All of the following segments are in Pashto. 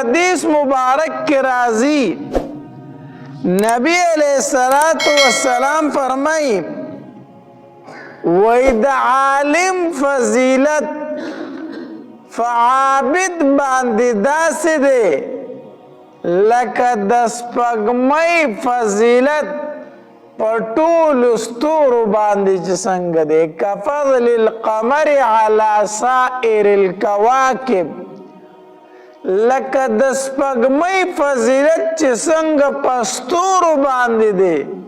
حدیث مبارک کی راضی نبی علیہ السلام فرمائی وَإِذَا عالم فضیلت فعابد باندې داسې دی لکه د سپوږمۍ فضیلت په ټولو ستورو باندې چې څنګه دی کفضل القمر علی سائر الکواکب لکه د سپوږمۍ فضیلت چې څنګه په ستورو باندې دی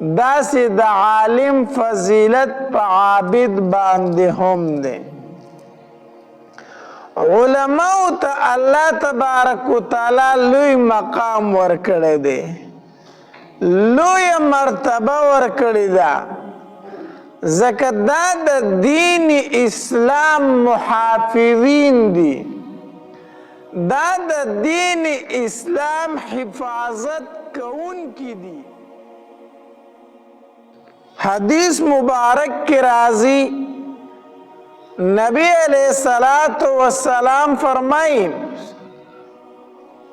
داسې د عالم فضیلت په عابد باندې هم دی علماء ته الله تبارک وتعالی لوی مقام ورکړی دی لوی مرتبه ورکړی ده ځکه دا د دین اسلام محافظین دي دا د دین اسلام حفاظت کوونکي دي حدیث مبارک کی راضی نبی علیہ السلام فرمائی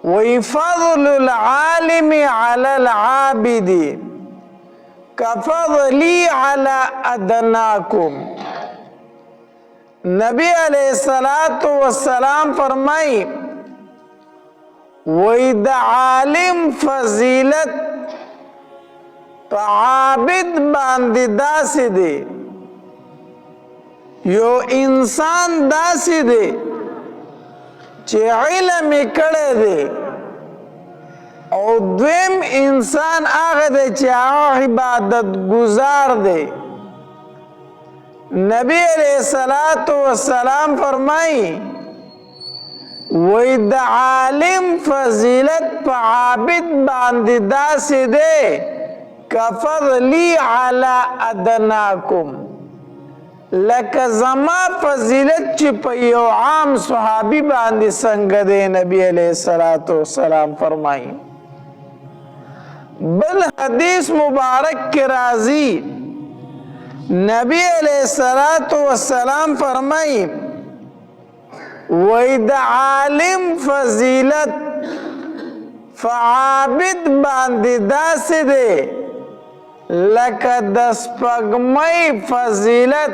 وَفَضْلُ الْعَالِمِ عَلَى الْعَابِدِ كَفَضْلِي عَلَى أَدْنَاكُمْ نبی علیہ السلام فرمائی وَإِذَا عالم فضیلت پا عابد باندې داسې دی یو انسان داسې دی چې علم یې کړی دی او دویم انسان هغه دی چې هغه عبادت گزار دی نبی علیہ السلام فرمائی وی د عالم فضیلت پا عابد باندې داسې دی کفضلی علی ادناکم لکه زما فضیلت چې په یو عام صحابي باندې څنګه دی نبی علیہ السلام فرمائی بل حدیث مبارک کی راضی نبی علیہ السلام فرمائی وَإِذَا عالم فضیلت فعابد باندې داسې دی لکه د سپوږمۍ فضیلت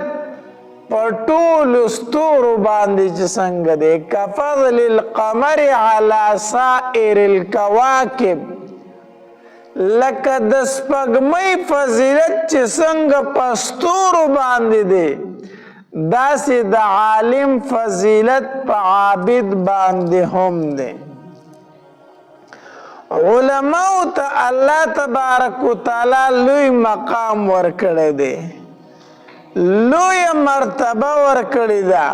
په ټولو ستورو باندې چې څنګه دی کفضل القمر علی سائر الکواکب لکه د سپوږمۍ فضیلت چې څنګه په ستورو باندې دی داسې د عالم فضیلت په عابد باندې هم دی علماء ته الله تبارک وتعالی لوی مقام ورکړی دی لوی مرتبه ورکړی ده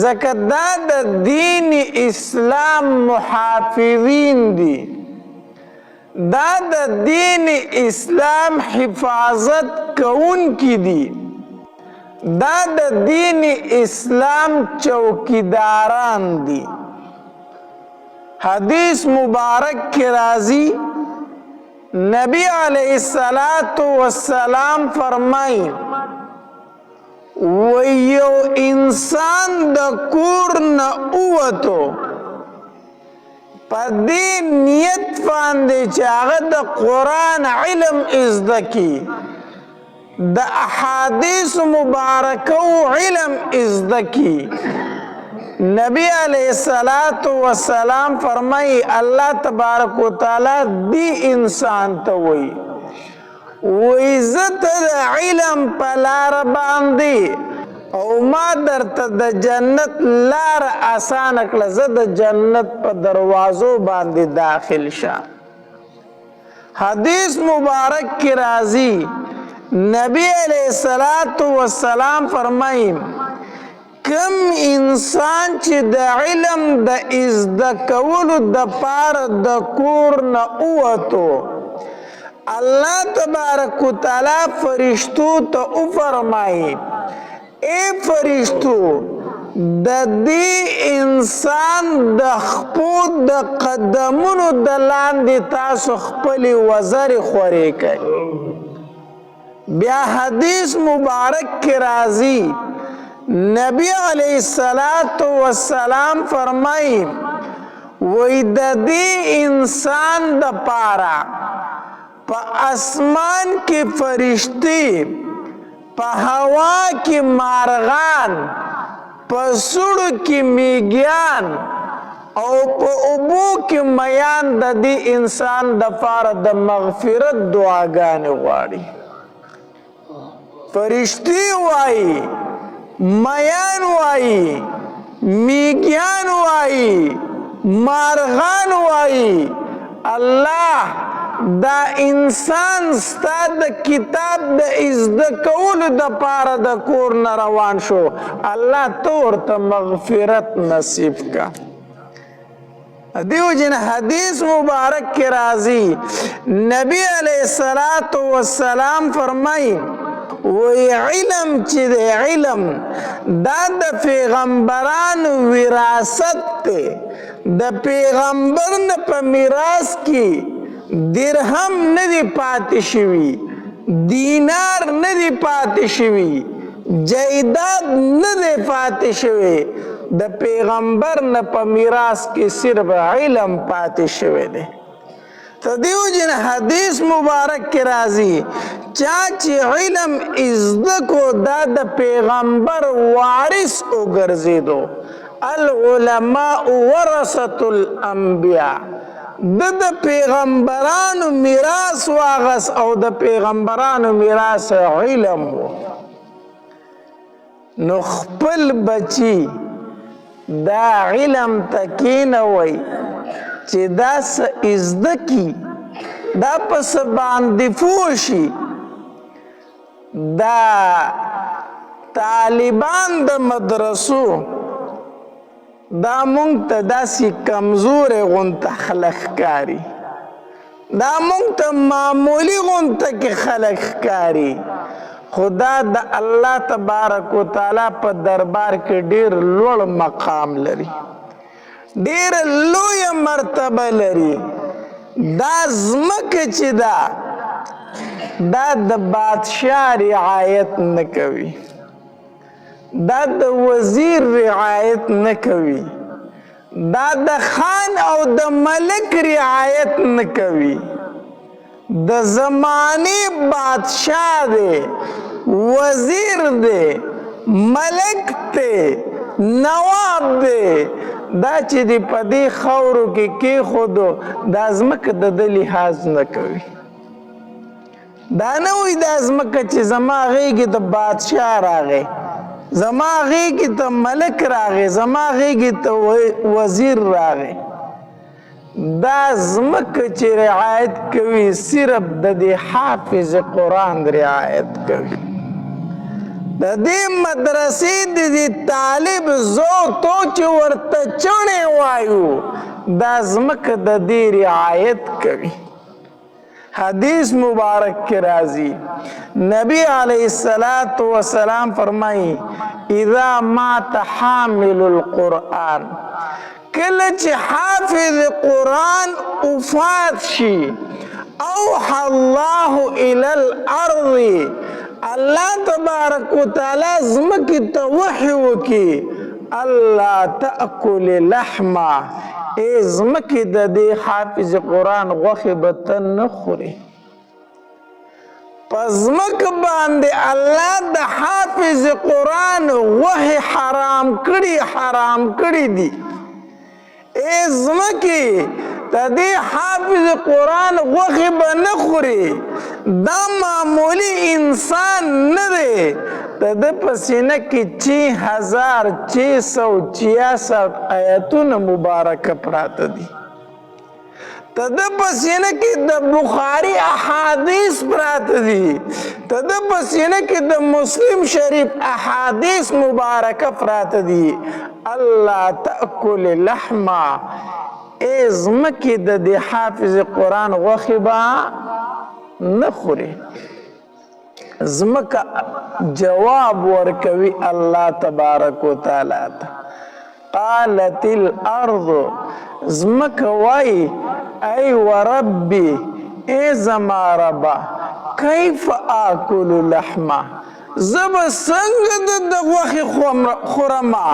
ځکه دا د دین اسلام محافظین دي دا د دین اسلام حفاظت کوونکي دي دا د دین اسلام چوکیداران دي حدیث مبارک کی راضی نبی علیہ السلام فرمائی ویو انسان د کور نه اوتو په دې نیت باندې چې هغه د قرآن علم زده کړي د احادیث مبارکو علم زده کړي نبی علیہ السلام فرمائی اللہ تبارک و تعالی دی انسان تا وی زت دا علم پا لار باندی او ما در تا دا جنت لار آسان اکلا زد جنت پا دروازو باندی داخل شا حدیث مبارک کی راضی نبی علیہ السلام فرمائی کم انسان چې د علم د زده کولو د پاره د کور نه ووتو الله تبارک وتعالی فرشتو ته وفرمایي ای فرشتو د دې انسان د خپو د قدمونو د لاندې تاسو خپلې وزرې خورې کوي بیا حدیث مبارک کی راضی نبی علیہ السلام فرمائی وی د دې انسان د پاره په اسمان کې فرشتي، په هوا کې مارغان، په سړو کې میږیان او په اوبو کې میان د دې انسان د پاره د مغفرت دعاګانې غواړي. فرشتي وایي، میان وایي، میږیان وایي، مارغان وایي الله دا انسان ستا د کتاب د ازده کولو د پاره د کور نه روان شو، الله ته ورته مغفرت نصیب کا. دیو جن حدیث مبارک کی راضی نبی علیہ الصلوۃ والسلام فرمائی وی علم چې د علم دا د پیغمبران وراثت ته، د پیغمبر نه په میراث کې درهم نه دی پاتې شوی، دینار نه دی پاتې شوی، جایداد نه دی پاتې شوی، د پیغمبر نه په میراث کې صرف علم پاتې شوی دی. تدیو جن حدیث مبارک کی راضی چا چې علم ازده کو دا د پیغمبر وارث وګرځیدو. العلماء ورثة الانبیاء، د پیغمبرانو میراث واغس او د پیغمبرانو میراث علم و. نو خپل بچی دا علم تکینوي چې دا څه ازده کی، دا پس باندې فوشي. دا طالبان د مدرسو دا مونږ ته داسې کمزورې غونته خلک ښکاري، دا مونږ ته معمولي غونته کې خلک ښکاري، خدا د الله تبارک وتعالی په دربار کې ډیر لوړ مقام لري، ډیر لویه مرتبه لري. دا ځمکه چې دا د بادشاه رعایت نه کوي، دا د وزیر رعایت نه کوي، دا د خان او د ملک رعایت نه کوي. د زمانی بادشاہ دے، وزیر دے، ملک دے، نواب دے، دا چې دی په دې خاورو کې کېښودو دا ځمکه د ده لحاظ نه کوي. دا نه وایي دا ځمکه چې زما غېږې ته بادشاه راغی، زما غېږې ته ملک راغی، زما غېږې ته وزیر راغی. دا ځمکه چې رعایت کوي صرف د دې حافظ قرآن رعایت کوي. د دې مدرسې د دې طالب زو تو چې ورته چڼې وایو دا ځمکه د دې رعایت کوي. حدیث مبارک کې راځي نبی علیہ الصلوۃ والسلام فرمایي اذا مات حامل القرآن، کله چې حافظ قرآن وفات شي، اوحى الله الى الارض، الله تبارک وتعالی ځمکې ته وحی وکړي الله تأکل لحما، ای ځمکې د دې حافظ قرآن غوښې به ته نه خورې. په ځمکه باندې الله د حافظ قرآن غوښې حرام کړي دي. ای ځمکې د دې حافظ قرآن غوښې به نه خوري. دا معمولی انسان نه دی، د ده په سینه کې 6666 آیتونه مبارکه پراته دي. د ده په سینه کې د بخاري احادیث پراته دي، د ده په سینه کې د مسلم شریف احادیث مبارکه پراته دي. الله تأکل لحما، ای ځمکې د دې حافظ قرآن غوښې به نه خوري. ځمکه جواب ورکوي الله تبارک وتعالی ته. قالت الارض، ځمکه وایي ای وربي، ای زما ربه، کیف آکل لحمه، زه به څنګه د غوښې خورمه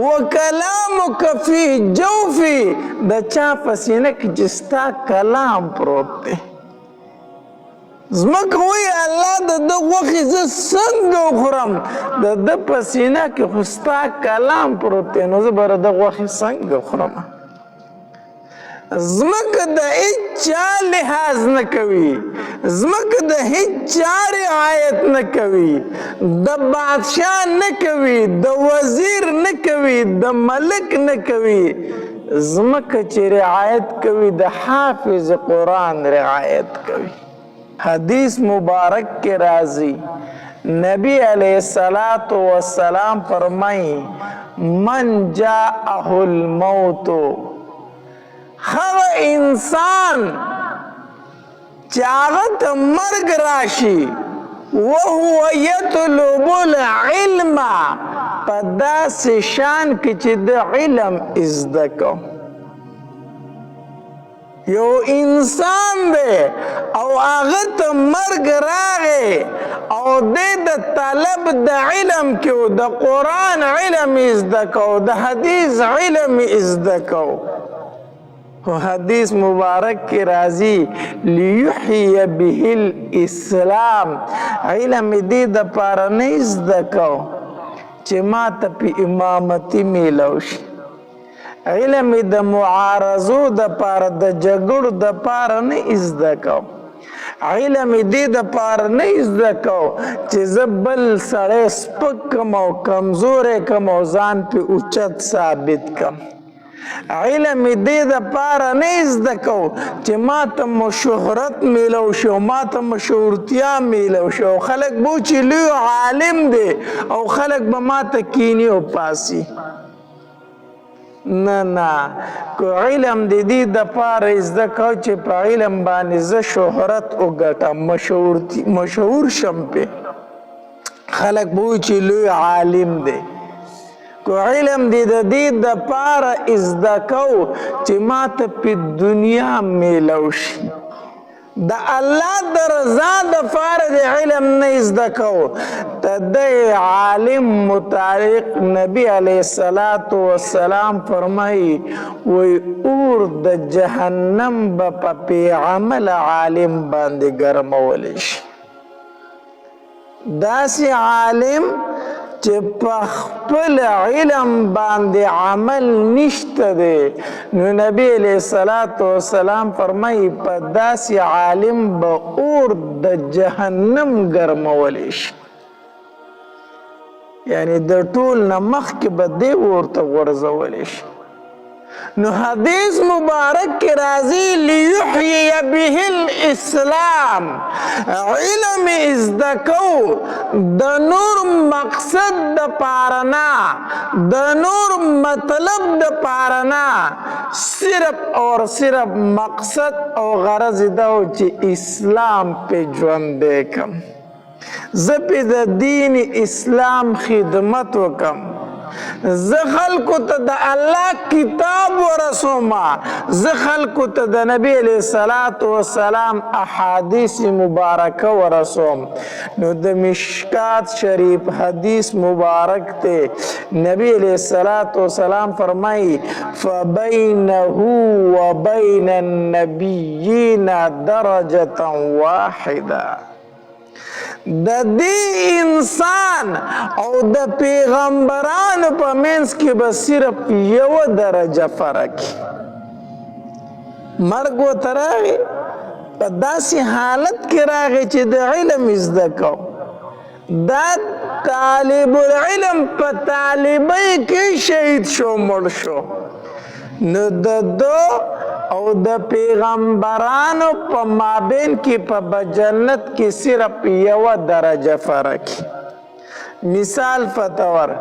وکلامک فی جوفی د چا په سینه کې چې ستا کلام پروت دی ځمکه وایي الله د ده غوښې زه څنګه وخورم د ده په سینه کې خو ستا کلام پروت دی نو زه به د ده غوښې څنګه خورم ځمکه د هیڅ چا لحاظ نه کوي ځمکه د هیڅ چا رعایت نه کوي د بادشاه نه کوي د وزیر نه کوي د ملک نه کوي ځمکه چې رعایت کوي د حافظ قرآن رعایت کوي حدیث مبارک کے راضی نبی علیہ السلام فرمائی من جاءه الموت هغه انسان چاغت مرگ راشي وهو يطلب العلم په داسې شان کې چې د علم ازده کو یو انسان دی او هغه ته مرګ راغی او دی د طلب د علم کې د قرآن علم ازده کو د حدیث علم ازده کو حدیث مبارک کی راځي لیحیی به الاسلام علم دی د پاره نه زده کو چې ما ته په امامتي میلو شي علم د معارضو د پاره د جګړو د پاره نه زده کو علم دی د پاره نه زده کو چې زه بل سړی سپک کم او کمزوری کم او ځان پې اوچت ثابت کم علم دی د پاره نه زده کو چې ما ته مو شهرت میلو شي او ما ته مشهورتیا میلو شي او خلک بو چې لوی عالم دی او خلک به ما ته کینی او پاسی نه کو علم د دې د پاره زده کو چې په علم باندې زه شهرت وګټم مشهور شم پې خلک به وایي چې لوی عالم دی کو علم دی د دې د پاره زده کو چې ما ته په دنیا میلو شي د الله د رضا د پاره د علم نه زده کو د دې عالم متعلق نبی علیه السلام فرمایي وی اور د جهنم به په عمل عالم باندې ګرمولی شي داسې عالم چې په خپل علم باندې عمل نشته دی نو نبی علیه السلام فرمایي په داسې عالم به اور د جهنم ګرمولی شي یعنی د ټول نه مخکې به دی ورته غورځولی شي نو حدیث مبارک کی راضی لیحیی به الاسلام علم ازدکو د نور مقصد د پارنا د نور مطلب د پارنا صرف اور صرف مقصد او غرض دو چې اسلام پہ ژوند کم زپی د دین اسلام خدمت وکم زه خلکو ته د الله کتاب ورسوما زه خلکو ته د نبی علیه السلام احادیث مبارکه ورسوم نو د مشکات شریف حدیث مبارک ته نبی علیه السلام فرمایي فبینه وبین النبیین درجة واحده د دې انسان او د پیغمبرانو په منځ کې به صرف یو درجه فرق مرګ ورته راغی په داسې حالت کې راغی چې د علم زده کو دا طالب العلم په طالبۍ کې شهید شو مړ شو نو د دو او د پیغمبرانو په مابین کې په جنت کې صرف یو درجه فرق مثال فتور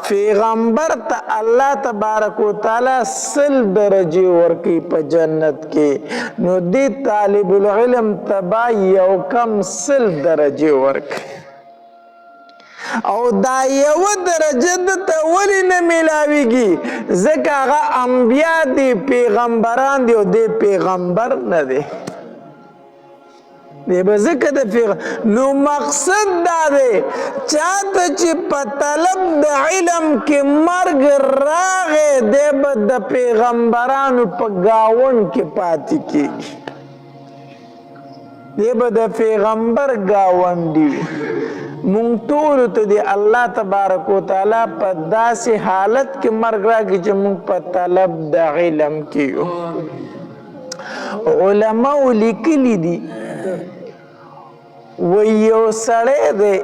پیغمبر ته الله تبارک وتعالی 100 درجه ورکی په جنت کې نو دی طالب العلم تبا یو کم 100 درجه ورکی او دا یو درجه د ولی نه ملاویږي ځکه هغه انبیا دي پیغمبران دي او دی پیغمبر نه دی دی به ځکه د نو مقصد دا دی چاته چې په طلب د علم کې مرګ راغی دی به د پیغمبرانو په ګاونډ کې پاتې کېږي دی به د پیغمبر ګاونډي وي مونږ ټولو ته د الله تبارک وتعالی په داسې حالت کې مرګ راکړي چې مونږ په طلب د علم کې یو علماو لیکلي دي وی یو سړی دی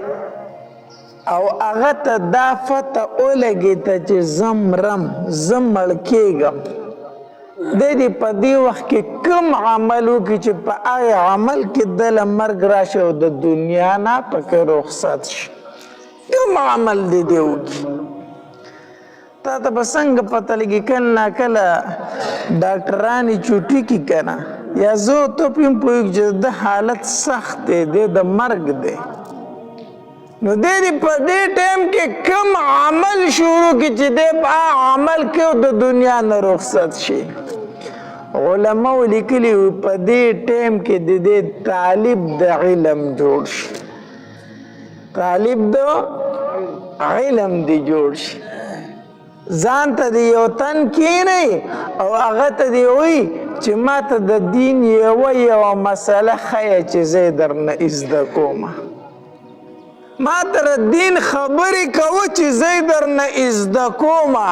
او هغه ته دا فتح ولګېده چې زه مرم زه مړ کېږم دی دې په دې وخت کې کوم عمل وکړي چې په هغې عمل کې دله مرګ راشي او د دنیا نه پکې رخصت شي کوم عمل دی دی وکړي تا ته به څنګه پته لګي کله ناکله ډاکټرانې چوټي کي که نه یا زه ته پې پوهېږو چې د حالت سخت دی دی د مرګ دی نو دی دې په دې ټایم کې کوم عمل شروع کړي چې دی په هغه عمل کې د دنیا نه رخصت شي علماو لیکلي وي په دې ټایم کې د دې طالب د علم جوړ شي طالب د علم دی جوړ شي ځان ته د یو تن کینی او هغه ته دی وایي چې ما ته د دین یوه مسله ښیه چې زه یې درنه زده کومه ما ته د دین خبرې کوه چې زه یې درنه زده کومه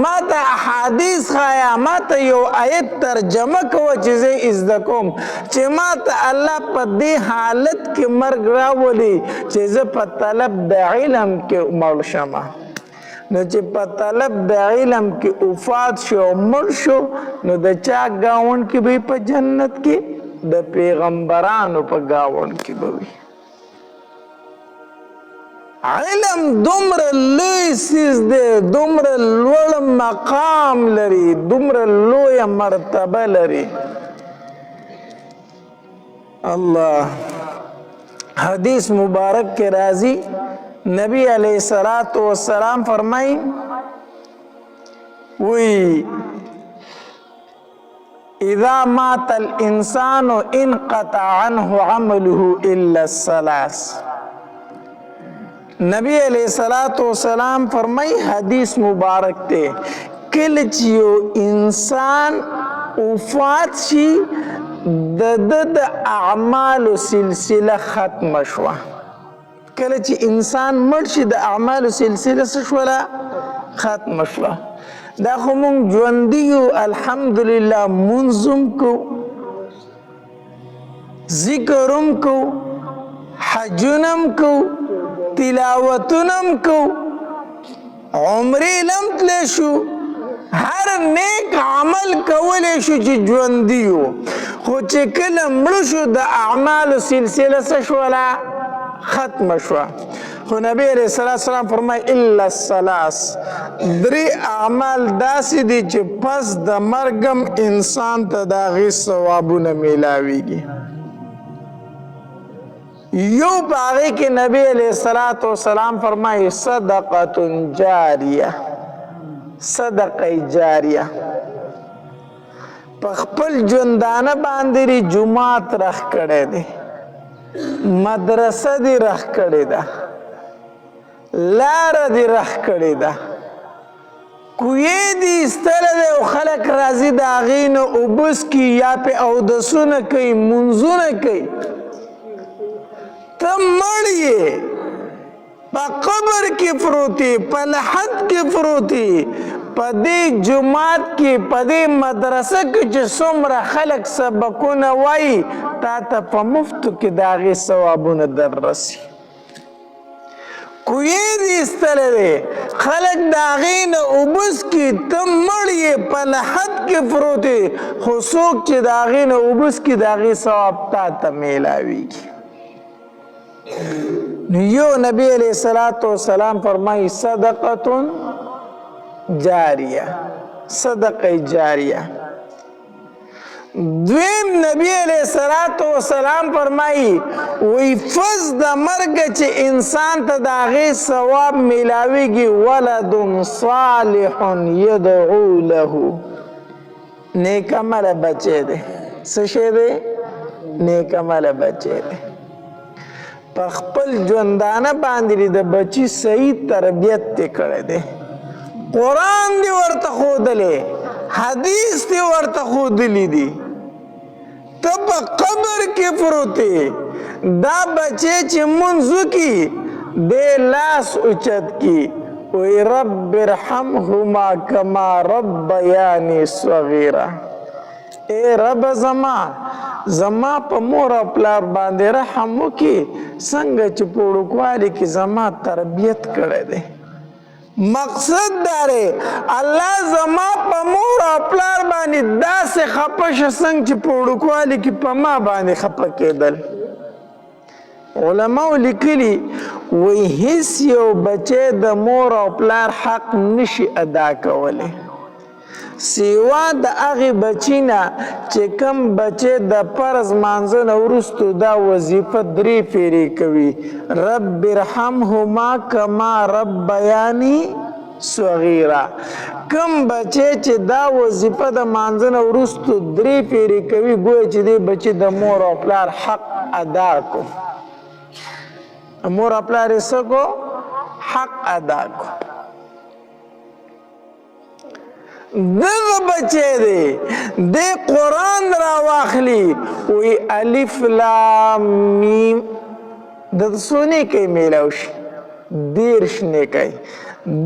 ما ته احادیث ښایه ما ته یو آیت ترجمه کوه چې زه یې زده کوم چې ما ته الله په دې حالت کې مرګ راولي چې زه په طلب د علم کې مړ شمه نو چې په طلب د علم کې وفات شو او مړ شو نو د چا ګاونډ کې به په جنت کې د پیغمبرانو په ګاونډ کې به وي علم دومره لوی څیز دی دومره لوړ مقام لري دومره لویه مرتبه لري الله حدیث مبارک کې راځي نبی علیہ الصلوۃ والسلام فرمائی وی اذا مات الانسان انقطع عنه عمله الا الثلاث نبی علیہ الصلوۃ والسلام فرمائی حدیث مبارک تے کله چې یو انسان وفات شي د اعمالو سلسله ختم شوه کله چې انسان مړ شي د اعمالو سلسله څه شوله ختمه شوه دا خو مونږ ژوندي یو الحمدلله مونځ هم کوو ذکر هم کوو حجونه هم کوو تلاوتونه هم کوو عمرې لم تللی شو هر نیک عمل کولی شو چې ژوندي یو خو چې کله مړه شو د اعمالو سلسله څه شوله ختم شوه خو نبی علیہ السلام فرمای الا الثلاث درې اعمال داسې دي چې پس د مرګم انسان ته د هغې ثوابونه میلاویږي یو په هغې کې نبی علیہ السلام فرمایي صدقة جاریه صدقه جاریه په خپل ژوندانه باندې جومات رخ کړی دی مدرسه دی رخ کړې ده لاره دی رخ کړې ده کوی دی ایستلی دی او خلک راځي د هغې نه اوبه څښي یا پې اودسونه کوي مونځونه کوي ته مړ یې په قبر کې پروت یې په لحد کې پروت یې په دې جومات کې په دې مدرسه کې چې څومره خلک سبقونه وایي تا ته په مفتو کې د هغې ثوابونه در رسي کوی دې ایستلی دی خلک د هغې نه اوبه څښي ته مړ یې په لحد کې پروت یې خو څوک چې د هغې نه اوبه څښي د هغې ثواب تا ته میلاویږي نو یو نبی علیہ السلام فرمائی صدقة جاریہ صدقہ جاریہ دویم نبی علیہ السلام فرمائی وی فز د مرګ چې انسان ته د هغې ثواب میلاویږي ولد صالح یدعو له نیک عمله بچی دی څه شی دی نیک عمله بچی دی په خپل ژوندانه باندې د بچي صحیح تربیت تی کړی دی قرآن دی ورته ښودلی حدیث دی ورته ښودلی دي ته په قبر کې پروت یې دا بچی چې مونځ وکړي دی لاس اوچت کړي وی رب ارحمهما کما ربیانی صغیرا اے رب زما په مور او پلار باندې رحم وکړي څنګه چې په وړوکوالي کې زما تربیت کړی دی مقصد داره الله زما په مور او پلار باندې داسې خفه شه څنګه چې په وړوکوالي کې په ما باندې خفه کېدل علماو لیکلي وی هیڅ یو بچی د مور او پلار حق نشي ادا کولی سیوا د هغې بچي نه چې کوم بچی د فرض مانځه نه وروستو دا وظیفه 3 پیرې کوي رب ارحمهما کما ربیانی صغیرا کوم بچی چې دا وظیفه د مانځه نه وروستو 3 پیرې کوي ګویا چې دی بچي د مور او پلار حق ادا کو مور او پلار یې څه کو حق ادا کو دغه بچی دی دی قرآن را واخلی وی الف لام میم د څو نیکۍ میلاو شي 10 نیکۍ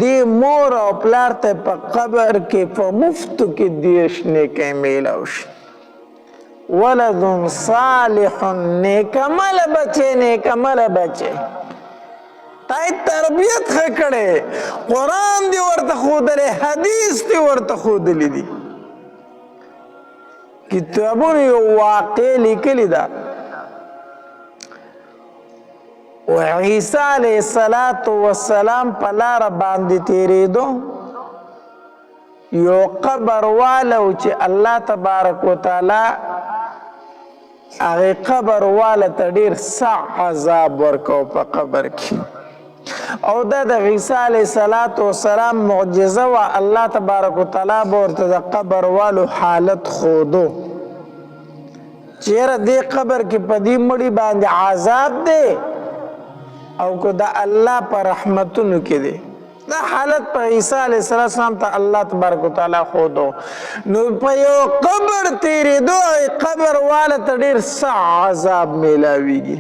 دی مور او پلار ته په قبر کې په مفتو کې 10 نیکۍ میلاو شي ولد صالح نیک عمل بچی نیک عمل بچی تای تربیت ښه کړی قرآن دی ورته ښودلی حدیث دی ورته ښودلی دي کتابونو یو واقع لیکلې ده و عیسی علیه السلام په لاره باندې تېرېدو یو قبر والا و چې الله تبارک وتعالی هغې قبر والا ته ډېر سخت عذاب ورکو په قبر کې او دا د عیسی علیه السلام معجزه وه الله تبارک وتعالی به ورته د قبر والو حالت ښودو چې یاره دې قبر کې په دې مړي باندې عذاب دی او که د الله په رحمتونو کې دی دا حالت په عیسی علیه السلام ته الله تبارک وتعالی ښودو نو په یو قبر تېرېدو قبر والا ته ډېر سخت عذاب میلاویږي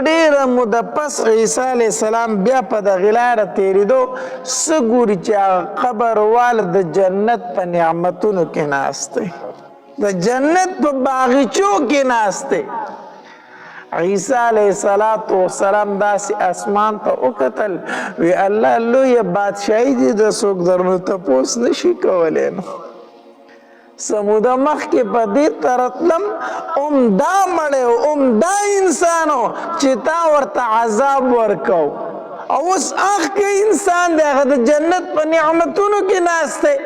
ډېره موده پس عیسی علیه السلام بیا په دغې لاره تېرېدو څه ګوري چې هغه قبر والا د جنت په نعمتونو کې ناست دی د جنت په باغچو کې ناست دی عیسی علیه السلام داسې اسمان ته وکتل وی الله لویه بادشاهي دي د څوک درنه تپوس نشي کولی نو سموده مخکې په دې ترتلم دا مړی دا انسانو چې تا ورته عذاب ورکو او اوس هغه انسان دی هغه د جنت په نعمتونو کې ناست دی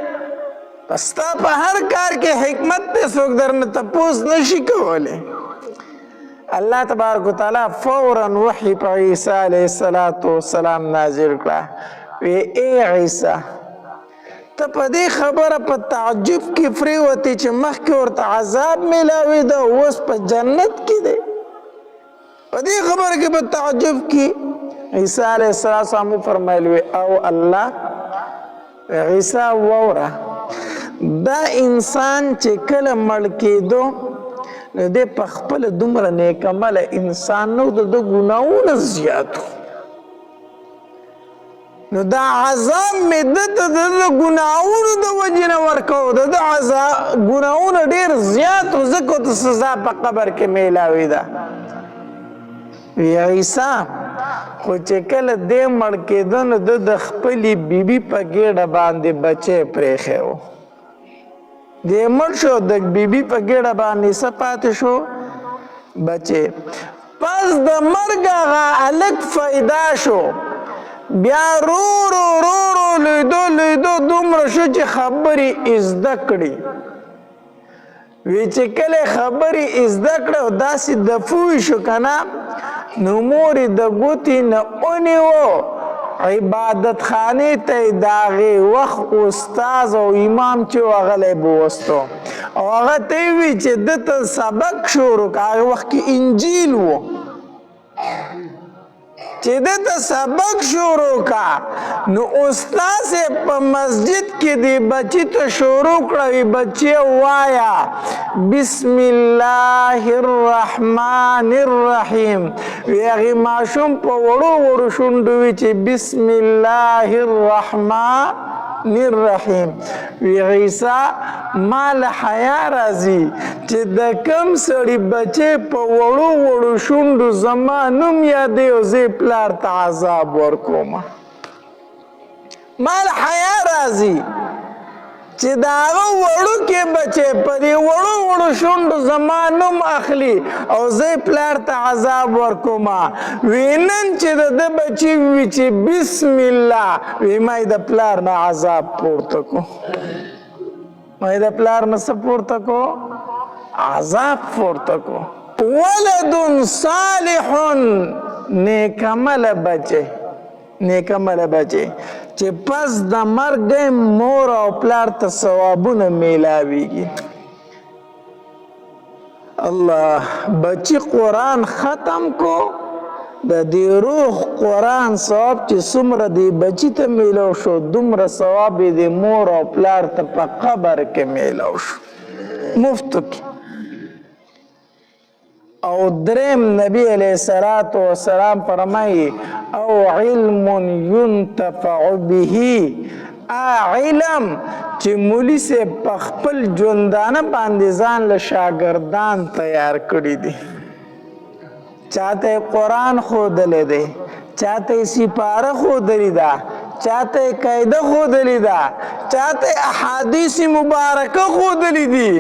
پس تا په هر کار کې حکمت دی څوک درنه تپوس نشي کولی الله تبارک وتعالی فوراً وحی په عیسی علیه السلام نازل کړه وی ای عیسی ته په دې خبره په تعجب کې پرېوتې چې مخکې ورته عذاب میلاوېده اوس په جنت کې دی په دې خبره کې په تعجب کې عیسی علیه السلام وفرمیل وی او الله عیسی واوره دا انسان چې کله مړ کېدو نو دی په خپله دومره نیک عمله انسان نه د ده ګناهونه زیات نو دا عذاب مې ده ته د ګناهونو د وجې نه ورکوو د ده ګناهونه ډېر زیات و ځکه ورته سزا په قبر کې میلاوېده وی عیسی خو چې کله دی مړ کېده نو ده د خپلې بیبي په ګېډه باندې بچی پرېښی و دی مړ شو د بیبي په ګېډه باندې څه پاتې شو بچی پس د مرګ هغه هلک پیدا شو بیا رو لیدو دومره شو چې خبرې زده کړي وی چې کله خبرې زده کړه او داسې د پوه شو که نه نو مور یې د ګوتې نه ونیو عبادت خانې ته یې د هغې وخت استاذ او امام چې و هغلی به وستو او هغه ته یې وي چې ده ته سبق شروع که هغه وخت کې انجیل و چې ده ته سبق شروع کا نو استاد صاحب په مسجد کې دی بچی ته شروع کړه وی بچی وایا بسم الله الرحمن الرحیم وی هغې ماشوم په وړو وړو شونډو وي چې بسم الله الرحمن الرحیم وی عیسی مال حیا راځي چې د کم سړي بچی په وړو وړو شونډو زما نوم یادوي او زه یې پلار ته عذاب ورکوم مال حیا راځي چې د هغه وړوکې بچی په دې وړو وړو شونډو زما نوم اخلي او زه یې پلار ته عذاب ورکوم وی نن چې د ده بچي وي چې بسم الله وی ما یې د پلار نه عذاب پورته کو ما یې د پلار نه څه پورته کو عذاب پورته کو ولد صالح نیکعمله بچی نیکعمله بچی چې پس د مرګ مور او پلار ته ثوابونه میلاویږي الله بچی قرآن ختم کو د دې روح قرآن ثواب چې څومره دی بچی ته میلاو شو دومره ثواب یې د مور او پلار ته په قبر کې میلاو شو مفتو کې او دریم نبی علیہ الصلوۃ والسلام فرمایي او علم ينتفع به علم چې مولی سے په خپل ژوندانه باندې ځان له شاګردان تیار کړي دي چاته قرآن ښودلی دی چاته سپاره ښودلې ده چاته قاعده ښودلې ده چاته احادیث مبارکه ښودلې دي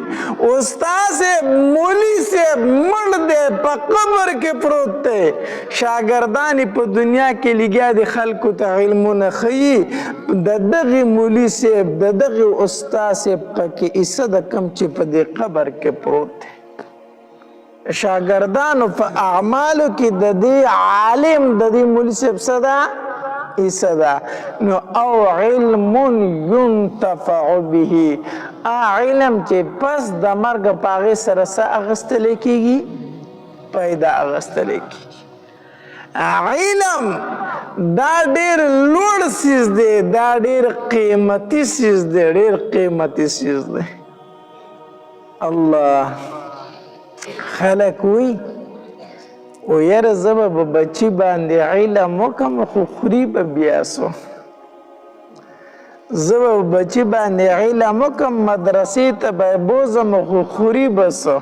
استاد صاحب مولي صاحب مړ دی په قبر کې پروت دی شاګردان په دنیا کې لګیا دي خلکو ته علمونه ښیي د دغې مولي صاحب د دغې استاد صاحب پکې حصه ده کم چې په دې قبر کې پروت دی شاگردانو په اعمالو کې د دې عالم د دې مولي صاحب څه ده حصه ده نو او علم ينتفع به علم چې پس د مرګ په هغې سره څه اخیستلی کېږي پیدا اخیستلی کېږي علم دا ډېر لوړ څیز دی دا ډېر قیمتي څیز دی ډېر قیمتي څیز دی الله خلک وی و یاره زه به په بچي باندې علم وکړم خو خوري به بیا سو زه به په بچي باندې علم وکړم مدرسې ته به یې بوځم خو خوري به څه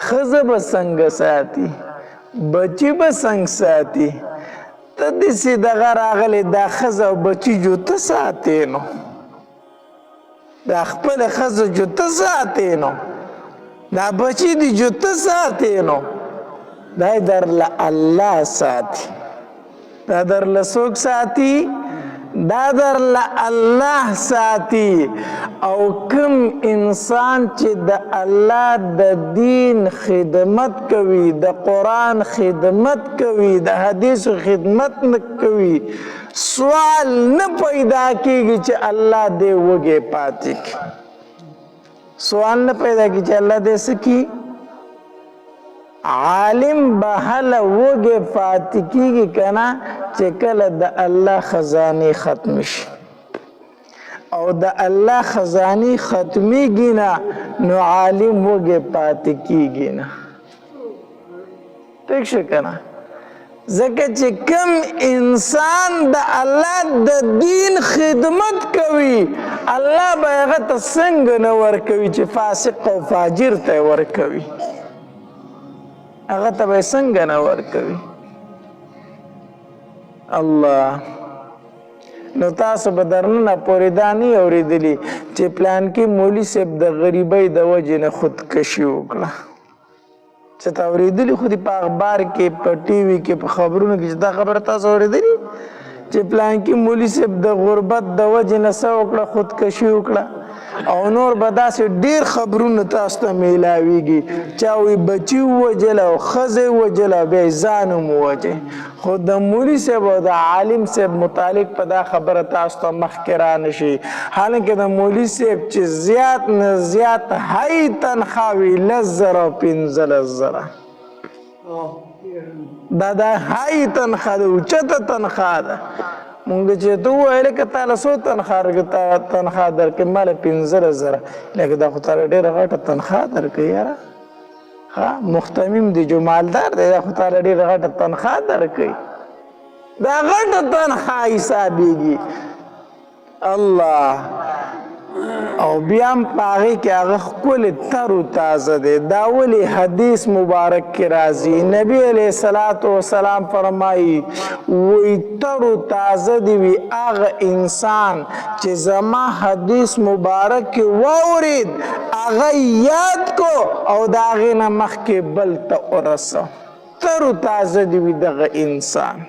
ښځه به څنګه ساتي بچي به څنګه ساتي ته داسې دغه راغلی دا ښځه او بچي جوته ساتې نو دا خپله ښځه جوته ساتې نو دا بچی دی جوته ساتي نو دا درله الله ساتي دا درله څوک ساتي دا درله الله ساتي او کوم انسان چې د الله د دین خدمت کوي د قرآن خدمت کوي د حدیثو خدمت نه کوي سوال نه پیدا کیږي چې الله دې وږی پاتې کړي سوال نه پیدا کی چې الله دې سکی عالم به هله وږی پاتې کېږي که نه چې کله د الله خزانې ختم شي او د الله خزانې ختمیږي نه نو عالم وږی پاتې کېږي نه پوه شو که نه ځکه چې کوم انسان د الله د دین خدمت کوي الله به هغه ته څنګه نه ورکوي چې فاسق او فاجر ته یې ورکوي هغه ته به یې څنګه نه ورکوي الله نو تاسو به درننه پورې دا نه اورېدلي چې پلانکي مولي صاحب د غریبۍ د وجې نه خودکشي وکړه چې تا اورېدلي خو دې په اخبار کې په ټي وي کې په خبرونو کې چې دا خبره تاسو اورېدلي چې پلانکي مولي صاحب د غربت د وجې نه څه وکړه خودکشي وکړه او نور به داسې ډېر خبرونه تاسو ته میلاویږي چا وایي بچي ووژله او ښځه یې وژله او بیا یې ځان هم ووجه خو د مولي صاحب او د عالم صاحب متعلق په دا خبره تاسو ته مخکې رانه شي حالانکې د مولي صاحب چې زیات نه زیات هی تنخوا وي 10,000 او 15,000 دا هی تنخوا ده اوچته تنخوا ده مونږ چې ته وویلې که تاله څو تنخوا درکړې ما له 15,000 لکه دا خو تاله ډېره غټه تنخوا درکوي یاره محتمم دی جو مالدار دی دا خو تاله ډېره غټه تنخوا درکوي دا غټه تنخوا حسابېږي الله او بیا هم په هغې کې هغه ښکلې تر و تازه دی دا ولې حدیث مبارک کې راځي نبي علیه الصلاة وسلام فرمایي وایي تر و تازه دی وي هغه انسان چې زما حدیث مبارک کې واورید هغه یاد کو او د هغې نه مخکې بل ته ورسه تر و تازه دی وي دغه انسان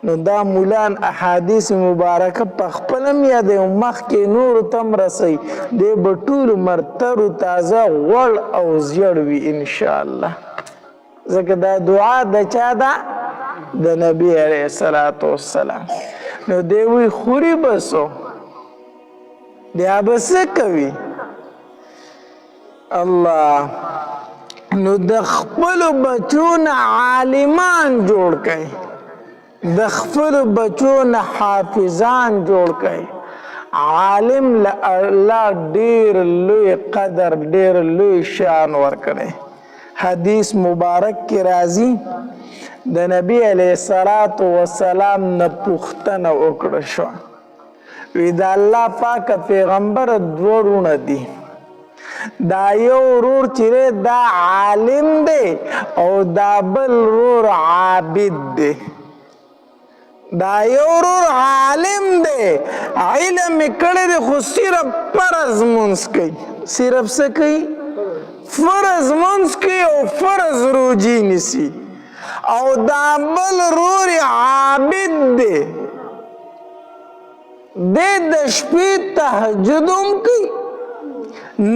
نو دا مولان احادیث مبارکه په خپل هم یادوي او مخکې نورو ته هم رسوي دی به ټول عمر تر و تازه غوړ او زیړ وي انشاءالله ځکه دا دعا د چا ده د نبي علیه الصلاة والسلام نو دی وایي خوري به څو بیا به څه کوي الله نو د خپلو بچو نه عالمان جوړ کړئ د خپلو بچو نه حافظان جوړ کړئ عالم له الله ډېر لوی قدر ډېر لوی شان ورکړی حدیث مبارک کې راځي د نبی علیه الصلاة وسلام نه پوښتنه وکړه شوه وی د الله پاکه پیغمبر دوه وروڼه دي دا یو ورور چې دا عالم دی او دا بل ورور عابد دی دا یو ورور عالم دی علم یې کړی دی خو صرف فرض مونځ کوي صرف څه کوي فرض مونځ کوي او فرض روجي نیسي او دا بل ورور عابد دی دی د شپې تهجد هم کوي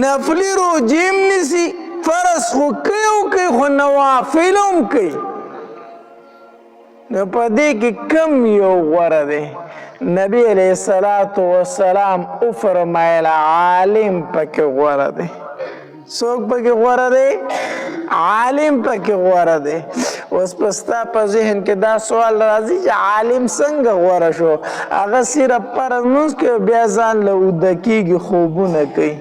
نفلي روجي هم نیسي فرض خو کوي خو نوافل هم کوي نو په دې کې کم یو غوره دی نبی علیه الصلاة والسلام وفرمایل عالم پکې غوره دی څوک پکې غوره دی عالم پکې غوره دی اوس په ستا په ذهن کې دا سوال راځي چې عالم څنګه غوره شو هغه صرف فرض لمونځ کوي بیا ځان له اوده کېږي خوبونه کوي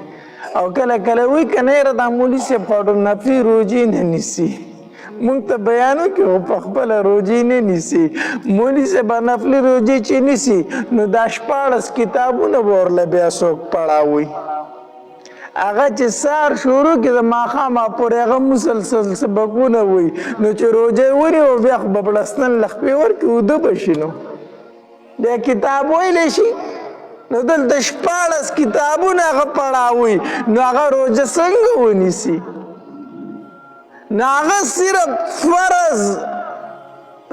او کله کله وایي که نه یاره دا مولي صاحب خو نفلي روجې نه نیسي مونږ ته بیانو کې خو په خپله روجې نه نیسي مولي صاحب نفلي روجې چې نیسي نو دا 14 کتابونه به ورله بیا څوک پړاوي هغه چې سار شروع کې د ماښامه پورې هغه مسلسل سبقونه وي نو چې روجه ونیو بیا خو به پړستن لخپې ورکړي اوده به شي نو بیا کتاب ویلی شي نو دلته 14 کتابونه هغه پړاوي نو هغه روجه څنګه ونیسي نو هغه صرف فرض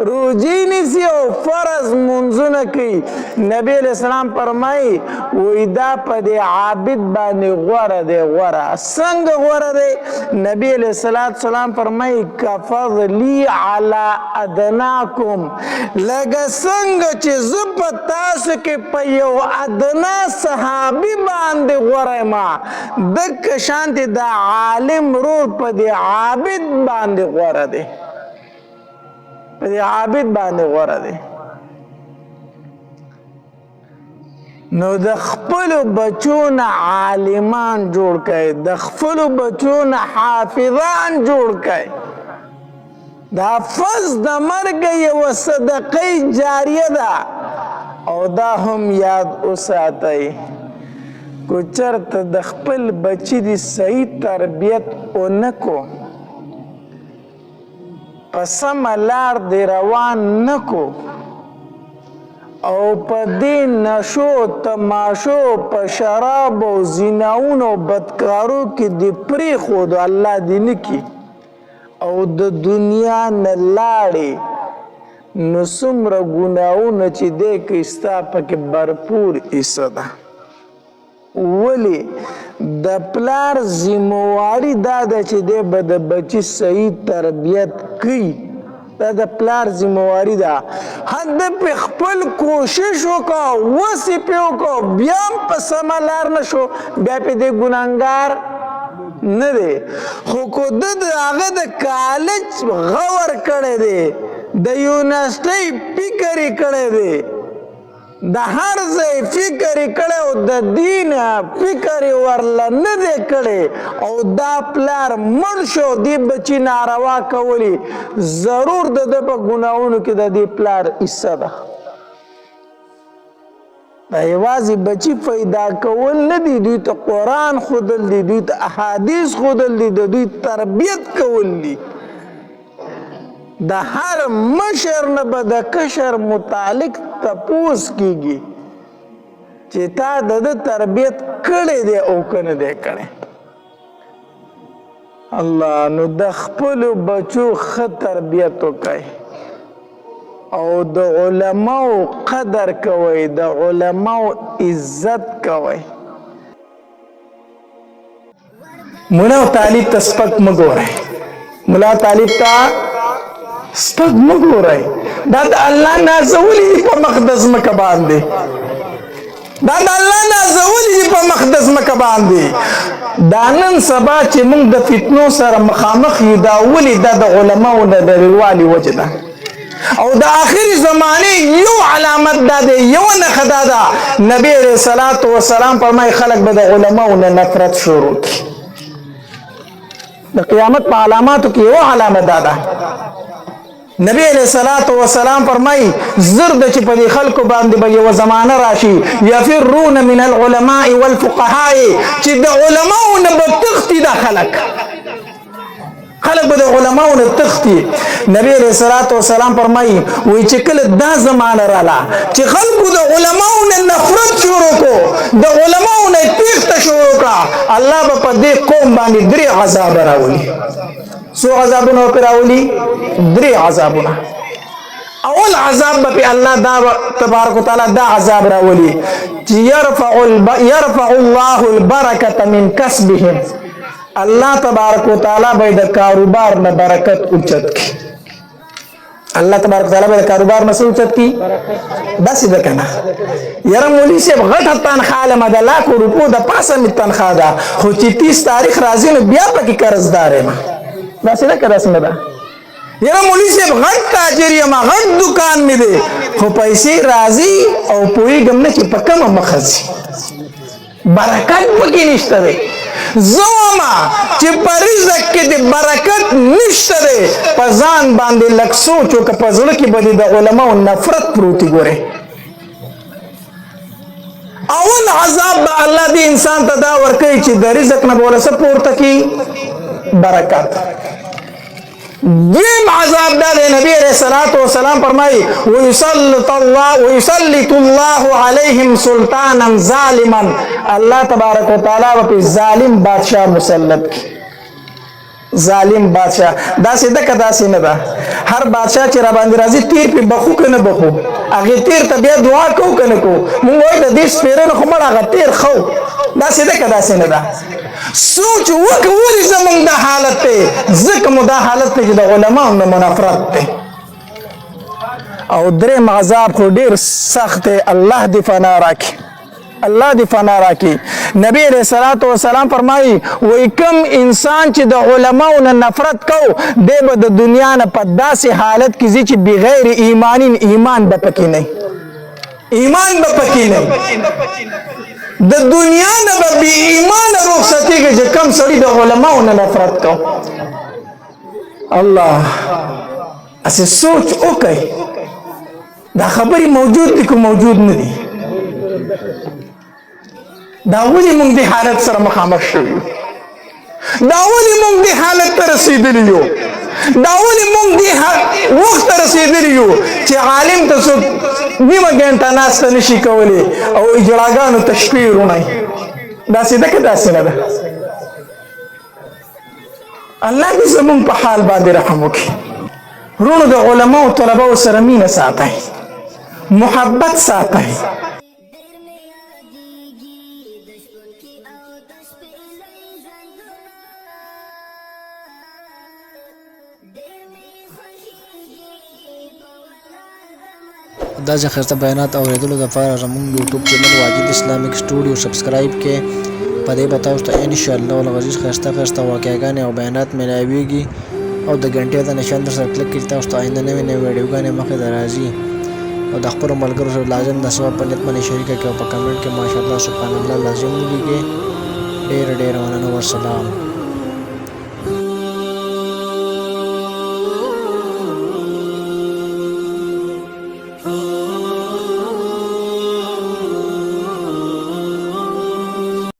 روجی نیسی او فرض منځونه کوي نبی علیہ السلام فرمایي وایي دا په دې عابد باندې غوره دی غوره څنګه غوره دی نبی علیہ السلام فرمایي کفضلی علی ادناکم لکه څنګه چې زه په تاسو کې په یو ادنا صحابي باندې غوره یم دکه شانتې د عالم رور په دې عابد باندې غوره دی په دې عابد باندې غوره دی نو د خپلو بچو نه عالمان جوړ کړئ د خپلو بچو نه حافظان جوړ کړئ دا فز د مرګ یوه صدقه جاریه ده او دا هم یاد وساتئ کو چېرته د خپل بچي د صحیح تربیت ونه کو په سمه لار دې روان نه کو او په دې نشو تماشو په شراب او زیناونو او بدکارو کې دې پرېښودو الله دې نه کړي او د دنیا نه لاړې نو څومره ګناهونه چې دی کوي ستا پکې برپور حصه ده ولی د پلار ذمہواری دا ده چې دی به د بچي صحیح تربیت کوي دا د پلار ذمہواری ده حد په خپل کوشش وکړه وس یې پې وکړه بیا هم په سمه لار نه شو بیا پې دی ګناهګار نه دی خو که ده د هغه د کالج غور کړی دی د یونیورسټۍ فکر یې کړی دی د هر ځای فکر یې کړی او د دین فکر یې ورله نه دی کړی او دا پلار مړ شو دې بچي ناروا کولی ضرور د ده په ګناهونو کې د دې پلار حصه ده دا یوازې بچي پیدا کول نه دي دوی ته قرآن ښودل دي دوی ته احادیث ښودل دي د دوی تربیت کول دي د هر مشر نه به د کشر متعلق تپوس کیږي چې تا د ده تربیت کړی دی او که نه دی کړی الله نو د خپلو بچو ښه تربیت وکړئ او د علماو قدر کوئ د علماو عزت کوئ ملا طالب ته سپک مه ګورئ ملا طالب ته سپک مه ګورئ دا د الله نازولی دي په مقدس ځمکه باندې دا د الله نازولی دي په مقدس ځمکه باندې دا نن سبا چې موږ د فتنو سره مخامخ یو دا ولې دا د علماو د لرېوالي وجه ده او د آخري زمانې یو علامت دا دی یو نښه دا ده نبی علیه الصلاة وسلام فرمایي خلک به د علماو نه نفرت شروع کړي د قیامت په علاماتو کې یو علامه دا ده نبی علیہ الصلوۃ والسلام فرمای زرد چې په دې خلکو باندې به یو زمانه راشي یفرون من العلماء والفقهاء چې د علماو نه به تختی دا خلک به د علماو نه تختی نبی علیہ الصلوۃ والسلام فرمای وای چې کله دا زمانه رااله چې خلکو د علماو نه نفرت شروع کو د علماو نه تخته شروع کړه الله به په دې قوم باندې درې عذاب راولي سو عذابونه پر راولي درې عذابونه اول عذاب به الله دا تبارک وتعالى دا عذاب راولي چې يرفع الله البرکه من کسبهم الله تبارک وتعالى به د کاروبار نه برکت اوچت کی الله تبارک وتعالى به د کاروبار نه اوچت کی بس ده کنه یاره مولوی صاحب غټه تنخواه لمه د لاکو روپو د پاسه می تنخواه ده خو چې 30 تاریخ راځي نو بیا پکې قرضدار یم داسې نه که داسې نه ده یاره مولوي صاحب غټ تاجر یم غټ دکان مې دی خو پیسې راځي او پوهېږم نه چې په کومه مخه ځي برکت پکې نشته دی زه وایم چې په رزق کې د برکت نشته دی په ځان باندې لږ سوچ وکړه په زړه کې به دې د علماو نفرت پروت وي ګورې اول عذاب به الله دې انسان ته دا ورکوي چې د رزق نه به وله څه پورته کړي برکت دیم عذاب دا دی نبی علیہ الصلوۃ والسلام فرمایي ويسلط الله عليهم سلطانا ظالما الله تبارک وتعالى په ظالم بادشاہ مسلط کی ظالم بادشاہ داسې ده که داسې نه ده هر بادشاہ چې را باندې راځي تیر پې بخو که نه بخو هغې تیر ته بیا دعا کوو که نه کوو مونږ وایو د دې سپېره نه خو مړ هغه تیر ښه داسې ده که داسې نه ده سوچ وکړه ولې زمونږ دا حالت دی ځکه مو دا حالت دی چې د علماو نه مو نفرت دی او درېیم عذاب خو ډېر سخت دی الله دې فنا راکړي الله دې فنا راکړي نبی علیہ الصلوۃ والسلام فرمایي وایي کوم انسان چې د علماو نه نفرت کو دی به د دنیا نه په داسې حالت کې ځي چې بغیر ایمان به پکې نه ایمان به پکې نه د دنیا نه به بې ایمانه رخصتېږي چې کوم سړي د علماو نه نفرت کو الله اسې سوچ وکړئ دا خبرې موجود دي که موجود نه دي دا ولې موږ دې حالت سره مخامخ شوي یو دا ولې موږ دې حالت ته رسېدلي یو دا ولې موږ دې وخت ته رسېدلي یو چې عالم ته څوک نیمه ګنټه ناسته نشي کولی او اجراګانو ته شپې روڼی داسې ده که داسې نه ده الله دې زموږ په حال باندې رحم وکړي وروڼو د علماو طلباو سره مینه ساتئ محبت ساتئ دا چې خسته بیانات اوریدلو لپاره زموږ یوټیوب چینل واجد اسلامیک سټوډیو سبسکرایب کې په دې به تاسو ته ان شاء الله العزیز خسته واقعګانې او بیانات ملاويږي او د غنټې د نشان در سره کلیک کړئ تاسو ته آینده نوې ویډیوګانې مخې ته راځي او د خپل ملګرو سره لازم د ثواب په نیت باندې شریک کړئ او په کمنټ کې ماشاءالله سبحان الله لازم ولیکئ ډېر مننه والسلام